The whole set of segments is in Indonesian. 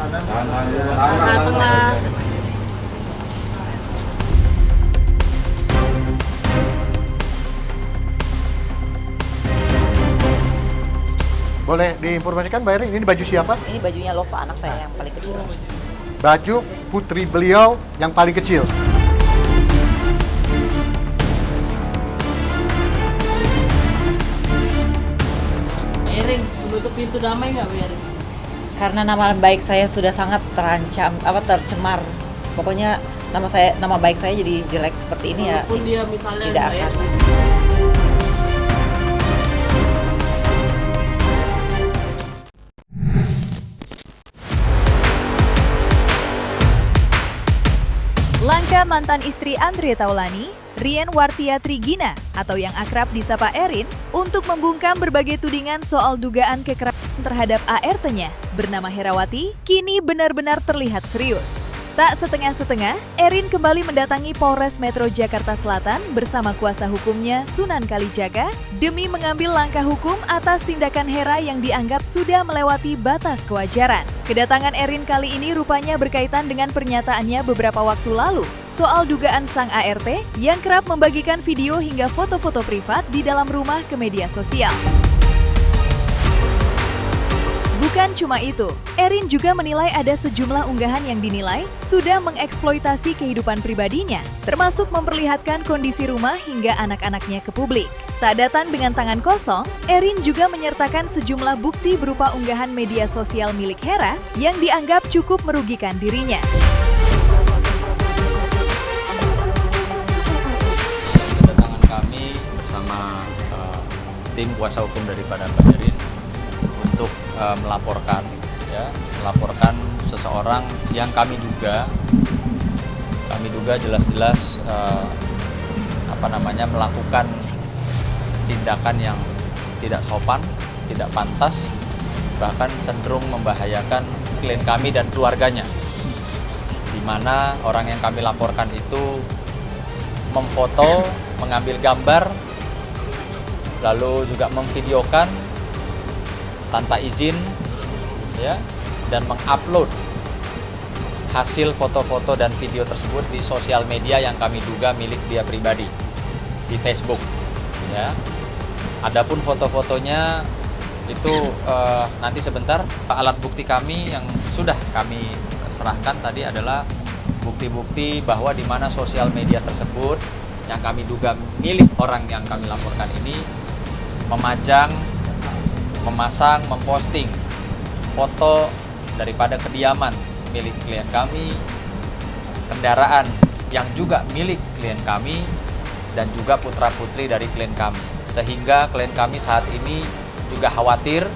Tengah. Boleh diinformasikan Mbak Erin, ini baju siapa? Ini bajunya Lova, anak saya yang paling kecil. Baju putri beliau yang paling kecil. Erin, menutup pintu damai nggak, Bu Erin? Karena nama baik saya sudah sangat terancam, tercemar. Pokoknya nama baik saya jadi jelek seperti ini ya. Walaupun dia misalnya Tidak Mbak akan. Erin, Langkah mantan istri Andre Taulani, Rien Wartia Trigina atau yang akrab disapa Erin, untuk membungkam berbagai tudingan soal dugaan kekerasan terhadap ART-nya bernama Herawati, kini benar-benar terlihat serius. Tak setengah-setengah, Erin kembali mendatangi Polres Metro Jakarta Selatan bersama kuasa hukumnya Sunan Kalijaga demi mengambil langkah hukum atas tindakan Hera yang dianggap sudah melewati batas kewajaran. Kedatangan Erin kali ini rupanya berkaitan dengan pernyataannya beberapa waktu lalu soal dugaan sang ART yang kerap membagikan video hingga foto-foto privat di dalam rumah ke media sosial. Bukan cuma itu, Erin juga menilai ada sejumlah unggahan yang dinilai sudah mengeksploitasi kehidupan pribadinya, termasuk memperlihatkan kondisi rumah hingga anak-anaknya ke publik. Tak datang dengan tangan kosong, Erin juga menyertakan sejumlah bukti berupa unggahan media sosial milik Hera yang dianggap cukup merugikan dirinya. Kedatangan kami bersama tim kuasa hukum daripada Mbak Erin untuk melaporkan seseorang yang kami duga jelas-jelas melakukan tindakan yang tidak sopan, tidak pantas, bahkan cenderung membahayakan klien kami dan keluarganya, di mana orang yang kami laporkan itu memfoto, mengambil gambar, lalu juga memvideokan tanpa izin, ya, dan mengupload hasil foto-foto dan video tersebut di sosial media yang kami duga milik dia pribadi di Facebook, ya. Adapun foto-fotonya itu nanti sebentar, alat bukti kami yang sudah kami serahkan tadi adalah bukti-bukti bahwa di mana sosial media tersebut yang kami duga milik orang yang kami laporkan ini memasang, memposting foto daripada kediaman milik klien kami, kendaraan yang juga milik klien kami, dan juga putra-putri dari klien kami. Sehingga klien kami saat ini juga khawatir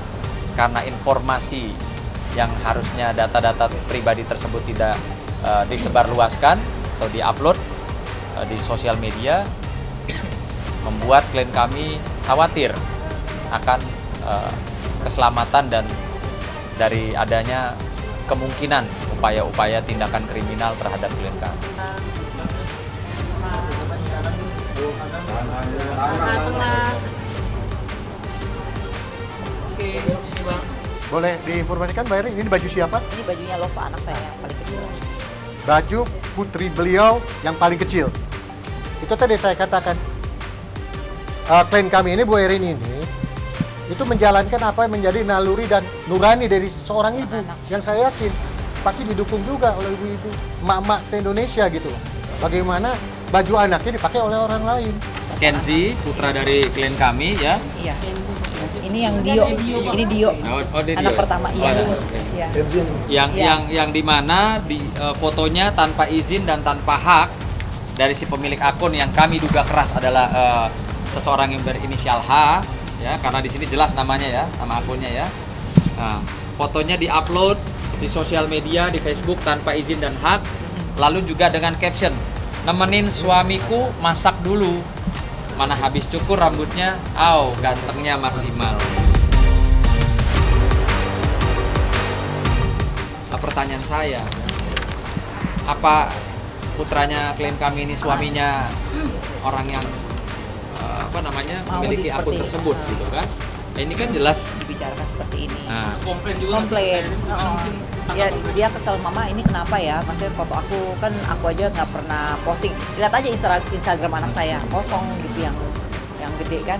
karena informasi yang harusnya data-data pribadi tersebut tidak disebarluaskan atau diupload di sosial media, membuat klien kami khawatir akan keselamatan dan dari adanya kemungkinan upaya-upaya tindakan kriminal terhadap klien kami. tengah. Oke, sini Bang. Boleh diinformasikan Mbak Erin, ini baju siapa? Ini bajunya Lova, anak saya yang paling kecil. Baju putri beliau yang paling kecil. Itu tadi saya katakan, klien kami ini, Bu Erin ini, itu menjalankan apa yang menjadi naluri dan nurani dari seorang ibu yang saya yakin pasti didukung juga oleh ibu-ibu, emak-emak se-Indonesia gitu. Bagaimana baju anaknya dipakai oleh orang lain. Kenzi, putra dari klien kami, ya. Iya. Ini yang Dio. Ini Dio. Dia Anak Dio. pertama, iya. Iya. Yang dimana di fotonya tanpa izin dan tanpa hak dari si pemilik akun yang kami duga keras adalah seseorang yang berinisial H, ya, karena di sini jelas namanya, ya, nama akunnya, ya. Nah, fotonya diupload di sosial media, di Facebook tanpa izin dan hak, lalu juga dengan caption, nemenin suamiku masak dulu, mana habis cukur rambutnya, gantengnya maksimal. Nah, pertanyaan saya, apa putranya klien kami ini suaminya orang yang memiliki akun tersebut, gitu kan? Ini kan jelas. dibicarakan seperti ini. Nah, Komplain juga. Komplain. Mungkin Ya, dia kesel, mama ini kenapa ya, maksudnya foto aku kan aku aja nggak pernah posting, lihat aja Instagram anak saya kosong gitu yang gede kan,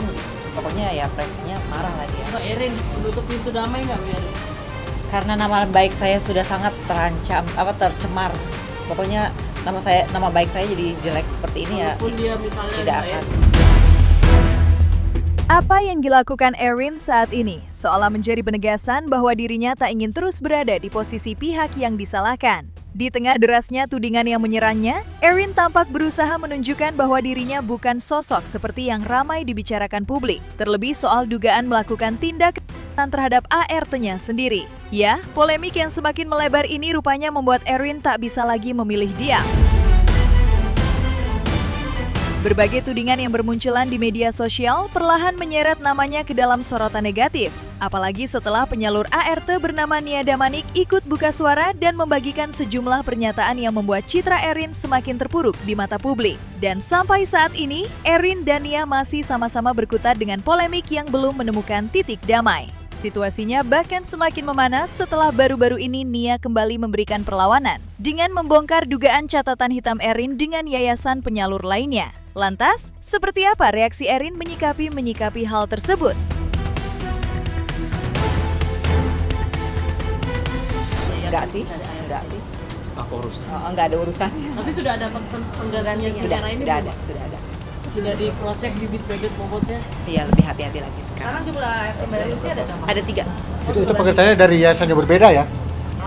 pokoknya ya privasinya marah lah dia. Mbak Erin menutup pintu damai nggak Bu Erin? Karena nama baik saya sudah sangat terancam, tercemar, pokoknya nama baik saya jadi jelek seperti ini ya, Walaupun dia misalnya tidak Mbak akan. Erin. Apa yang dilakukan Erin saat ini seolah menjadi penegasan bahwa dirinya tak ingin terus berada di posisi pihak yang disalahkan. Di tengah derasnya tudingan yang menyerangnya, Erin tampak berusaha menunjukkan bahwa dirinya bukan sosok seperti yang ramai dibicarakan publik, terlebih soal dugaan melakukan tindak kekerasan terhadap ART-nya sendiri. Ya, polemik yang semakin melebar ini rupanya membuat Erin tak bisa lagi memilih diam. Berbagai tudingan yang bermunculan di media sosial perlahan menyeret namanya ke dalam sorotan negatif. Apalagi setelah penyalur ART bernama Nia Damanik ikut buka suara dan membagikan sejumlah pernyataan yang membuat citra Erin semakin terpuruk di mata publik. Dan sampai saat ini, Erin dan Nia masih sama-sama berkutat dengan polemik yang belum menemukan titik damai. Situasinya bahkan semakin memanas setelah baru-baru ini Nia kembali memberikan perlawanan dengan membongkar dugaan catatan hitam Erin dengan yayasan penyalur lainnya. Lantas, seperti apa reaksi Erin menyikapi hal tersebut? Enggak sih. apa urusan? Enggak ada urusannya. Tapi sudah ada penggantinya secara ini Sudah belum? ada. Sudah diproses bibit-bibit bobotnya. Iya, lebih hati-hati lagi sekarang. jumlah pembayarannya ada berapa? Ada 3. Itu pengertiannya dari yayasan yang berbeda ya?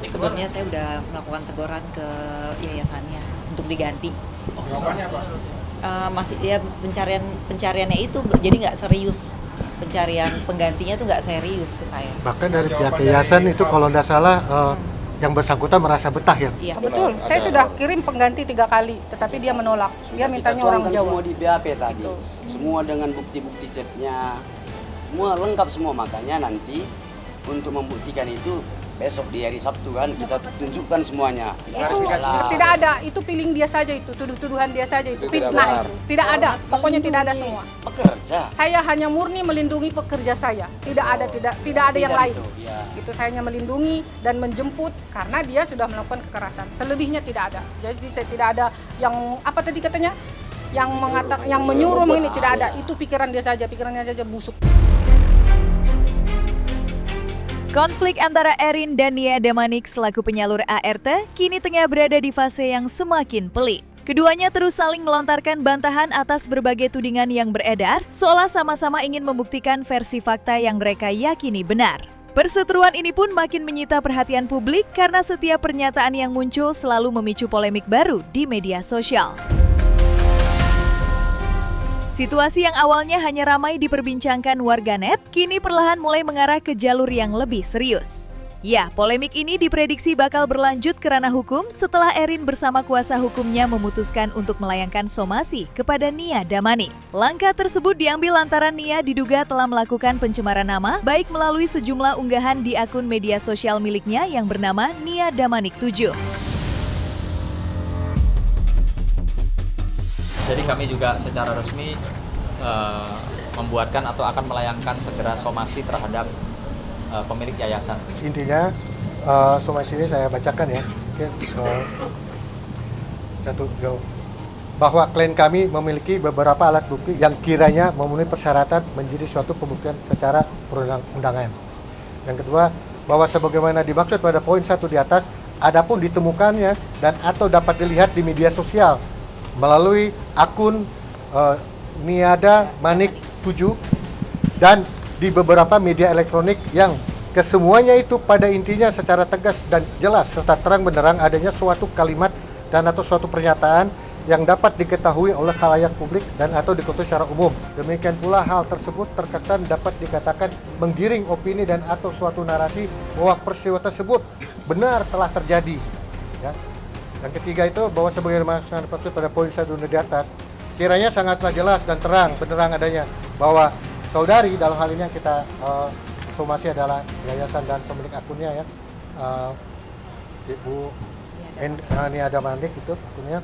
Sebelumnya saya udah melakukan teguran ke yayasannya untuk diganti. Jawabannya apa? Masih dia pencariannya itu jadi nggak serius, pencarian penggantinya tuh nggak serius ke saya. Bahkan dari pihak yayasan itu kalau tidak salah yang bersangkutan merasa betah ya? Iya. Betul, saya sudah kirim pengganti 3 kali, tetapi dia menolak. Dia mintanya orang Jawa. Semua di BAP tadi, semua dengan bukti-bukti chatnya, semua lengkap semua. Makanya nanti untuk membuktikan itu besok di hari Sabtu kan kita tunjukkan semuanya. Itu tidak ada, itu feeling dia saja itu, tuduh-tuduhan dia saja itu, fitnah itu. Tidak ada, pokoknya tidak ada semua. Pekerja. Saya hanya murni melindungi pekerja saya, tidak ada yang lain. Itu saya hanya melindungi dan menjemput karena dia sudah melakukan kekerasan. Selebihnya tidak ada. Jadi saya tidak ada yang apa tadi katanya, yang mengatakan, yang menyuruh ini tidak ada. Itu pikirannya saja busuk. Konflik antara Erin dan Nia Damanik selaku penyalur ART kini tengah berada di fase yang semakin pelik. Keduanya terus saling melontarkan bantahan atas berbagai tudingan yang beredar, seolah sama-sama ingin membuktikan versi fakta yang mereka yakini benar. Perseteruan ini pun makin menyita perhatian publik karena setiap pernyataan yang muncul selalu memicu polemik baru di media sosial. Situasi yang awalnya hanya ramai diperbincangkan warganet, kini perlahan mulai mengarah ke jalur yang lebih serius. Ya, polemik ini diprediksi bakal berlanjut ke ranah hukum setelah Erin bersama kuasa hukumnya memutuskan untuk melayangkan somasi kepada Nia Damanik. Langkah tersebut diambil lantaran Nia diduga telah melakukan pencemaran nama, baik melalui sejumlah unggahan di akun media sosial miliknya yang bernama Nia Damanik 7. Jadi kami juga secara resmi membuatkan atau akan melayangkan segera somasi terhadap pemilik yayasan. Intinya somasi ini saya bacakan ya. Bahwa klien kami memiliki beberapa alat bukti yang kiranya memenuhi persyaratan menjadi suatu pembuktian secara perundang-undangan. Yang kedua, bahwa sebagaimana dimaksud pada poin 1 di atas, adapun ditemukannya dan atau dapat dilihat di media sosial melalui akun Niada Manik 7 dan di beberapa media elektronik yang kesemuanya itu pada intinya secara tegas dan jelas serta terang benderang adanya suatu kalimat dan atau suatu pernyataan yang dapat diketahui oleh khalayak publik dan atau diketahui secara umum. Demikian pula hal tersebut terkesan dapat dikatakan menggiring opini dan atau suatu narasi bahwa peristiwa tersebut benar telah terjadi. Ya. Yang ketiga itu bahwa sebagaimana dimaksud pada poin 1 di atas, kiranya sangatlah jelas dan terang benderang adanya bahwa saudari dalam hal ini yang kita somasi adalah yayasan dan pemilik akunnya ya, Ibu Nia Damanik itu akunnya,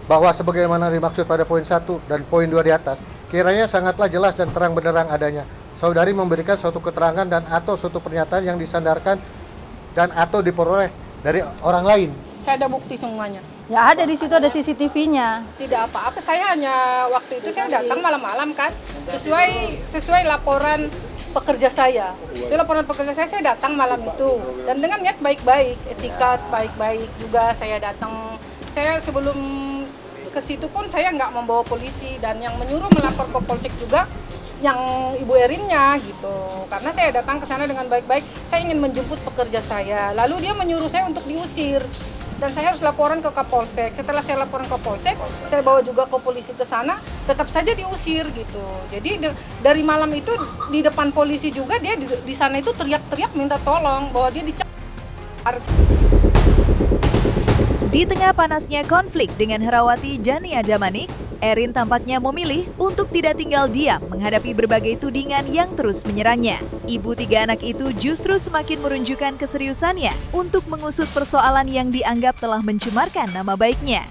bahwa sebagaimana dimaksud pada poin 1 dan poin 2 di atas, kiranya sangatlah jelas dan terang benderang adanya saudari memberikan suatu keterangan dan atau suatu pernyataan yang disandarkan dan atau diperoleh dari orang lain. Saya ada bukti semuanya. Ya ada di situ, ada CCTV-nya. Tidak apa-apa, saya hanya waktu itu saya datang malam-malam kan, sesuai laporan pekerja saya. Itu laporan pekerja saya datang malam itu dan dengan niat baik-baik, etika baik-baik juga saya datang. Saya sebelum ke situ pun saya nggak membawa polisi dan yang menyuruh melapor ke polsek juga yang Ibu Erinnya gitu. Karena saya datang ke sana dengan baik-baik, saya ingin menjemput pekerja saya. Lalu dia menyuruh saya untuk diusir. Dan saya harus laporan ke Kapolsek. Setelah saya laporan ke Polsek, saya bawa juga ke polisi ke sana, tetap saja diusir gitu. Jadi dari malam itu di depan polisi juga dia di sana itu teriak-teriak minta tolong bahwa dia dicakar. Di tengah panasnya konflik dengan Herawati Jania Damanik, Erin tampaknya memilih untuk tidak tinggal diam menghadapi berbagai tudingan yang terus menyerangnya. Ibu 3 anak itu justru semakin menunjukkan keseriusannya untuk mengusut persoalan yang dianggap telah mencemarkan nama baiknya.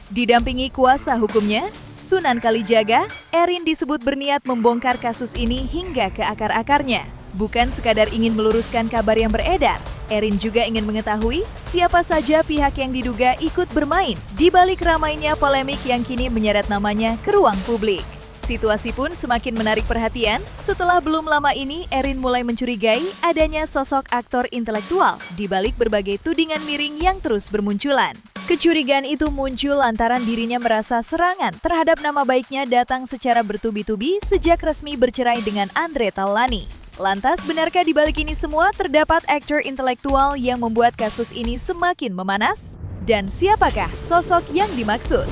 Didampingi kuasa hukumnya, Sunan Kalijaga, Erin disebut berniat membongkar kasus ini hingga ke akar-akarnya. Bukan sekadar ingin meluruskan kabar yang beredar, Erin juga ingin mengetahui siapa saja pihak yang diduga ikut bermain di balik ramainya polemik yang kini menyeret namanya ke ruang publik. Situasi pun semakin menarik perhatian setelah belum lama ini Erin mulai mencurigai adanya sosok aktor intelektual di balik berbagai tudingan miring yang terus bermunculan. Kecurigaan itu muncul lantaran dirinya merasa serangan terhadap nama baiknya datang secara bertubi-tubi sejak resmi bercerai dengan Andre Taulani. Lantas, benarkah di balik ini semua terdapat aktor intelektual yang membuat kasus ini semakin memanas? Dan siapakah sosok yang dimaksud?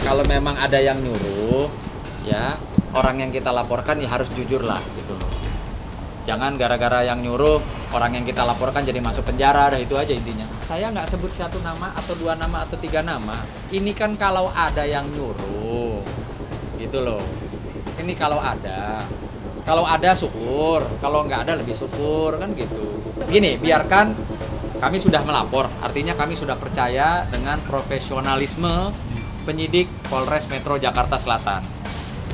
Kalau memang ada yang nyuruh, ya orang yang kita laporkan ya harus jujur lah gitu loh. Jangan gara-gara yang nyuruh, orang yang kita laporkan jadi masuk penjara, dah itu aja intinya. Saya nggak sebut 1 nama atau 2 nama atau 3 nama. Ini kan kalau ada yang nyuruh, gitu loh. Ini kalau ada syukur, kalau nggak ada lebih syukur kan gitu. Gini, biarkan kami sudah melapor, artinya kami sudah percaya dengan profesionalisme penyidik Polres Metro Jakarta Selatan.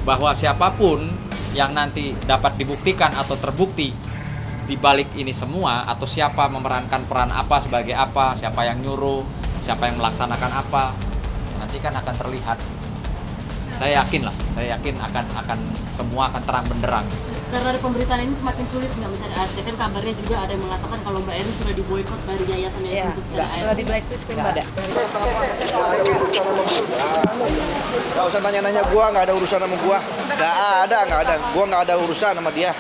Bahwa siapapun yang nanti dapat dibuktikan atau terbukti di balik ini semua, atau siapa memerankan peran apa sebagai apa, siapa yang nyuruh, siapa yang melaksanakan apa, nanti kan akan terlihat. Saya yakin akan semua akan terang benderang. Karena ada pemberitaan ini semakin sulit nggak mencari ART, kan kabarnya juga ada yang mengatakan kalau Mbak Erin sudah diboykot dari yayasan-yayasan untuk mencari ART. Kalau di blacklist nggak ada. Nggak usah nanya-nanya gua, nggak ada urusan sama gua. Nggak ada. Gua nggak ada urusan sama dia.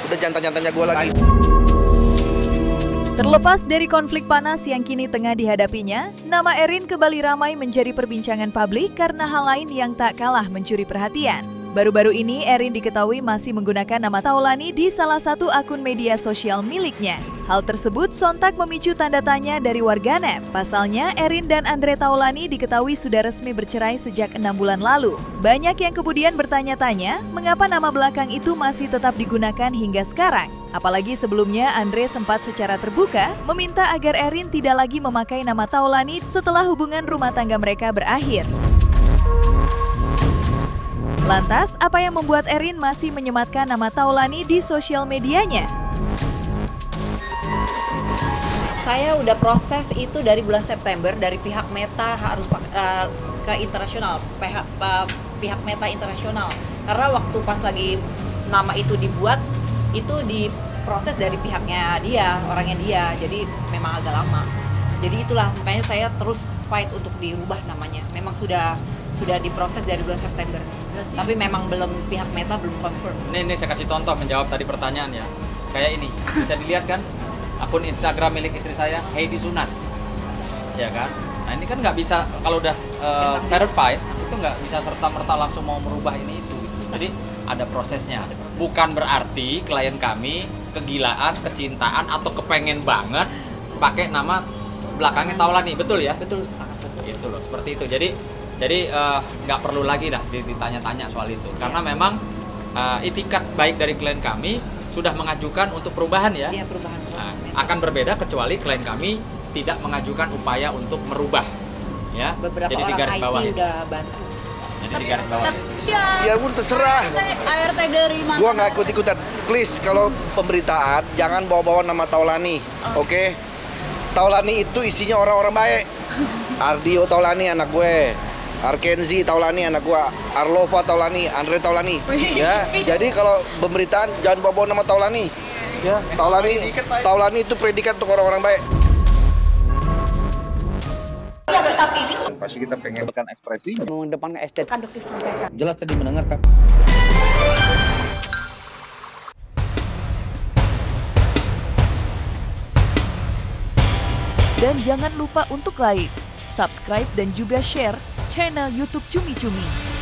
Udah jantan-jantannya gua lagi. Terlepas dari konflik panas yang kini tengah dihadapinya, nama Erin kembali ramai menjadi perbincangan publik karena hal lain yang tak kalah mencuri perhatian. Baru-baru ini Erin diketahui masih menggunakan nama Taulani di salah satu akun media sosial miliknya. Hal tersebut sontak memicu tanda tanya dari warganet. Pasalnya, Erin dan Andre Taulani diketahui sudah resmi bercerai sejak 6 bulan lalu. Banyak yang kemudian bertanya-tanya, mengapa nama belakang itu masih tetap digunakan hingga sekarang? Apalagi sebelumnya Andre sempat secara terbuka meminta agar Erin tidak lagi memakai nama Taulani setelah hubungan rumah tangga mereka berakhir. Lantas, apa yang membuat Erin masih menyematkan nama Taulani di sosial medianya? Saya udah proses itu dari bulan September, dari pihak Meta harus ke internasional, pihak Meta internasional. Karena waktu pas lagi nama itu dibuat, itu diproses dari pihaknya dia, orangnya dia, jadi memang agak lama. Jadi itulah makanya saya terus fight untuk dirubah namanya. Memang sudah diproses dari bulan September. Tapi memang pihak Meta belum confirm. Ini saya kasih contoh menjawab tadi pertanyaan ya. Kayak ini, bisa dilihat kan? Akun Instagram milik istri saya, Heidi Sunan, ya kan? Nah ini kan nggak bisa, kalau udah verified, itu nggak bisa serta-merta langsung mau merubah ini itu. Jadi ada prosesnya. Bukan berarti klien kami kegilaan, kecintaan, atau kepengen banget pakai nama belakangnya Taulani, betul ya? Betul, sangat betul. Itu loh, seperti itu. Jadi nggak perlu lagi dah ditanya-tanya soal itu, karena memang itikat baik dari klien kami sudah mengajukan untuk perubahan ya. Iya, perubahan. Akan berbeda kecuali klien kami tidak mengajukan upaya untuk merubah. Ya, beberapa jadi di orang garis IT bawah itu. udah bantu. Jadi di garis bawah. Ya gue terserah. ART dari mana? Gua nggak ikut-ikutan. Please, kalau pemberitaan jangan bawa-bawa nama Taulani, oke? Taulani itu isinya orang-orang baik. Ardio Taulani anak gue, Arkenzi Taulani anak gue, Arlova Taulani, Andre Taulani. Ya, jadi kalau pemberitaan jangan bawa-bawa nama Taulani. Ya, Taulani itu predikat untuk orang-orang baik. Pasti kita pengen ekspresi. Mengedepankan estetika. Jelas tadi mendengarkan. Dan jangan lupa untuk like, subscribe dan juga share channel YouTube Cumi Cumi.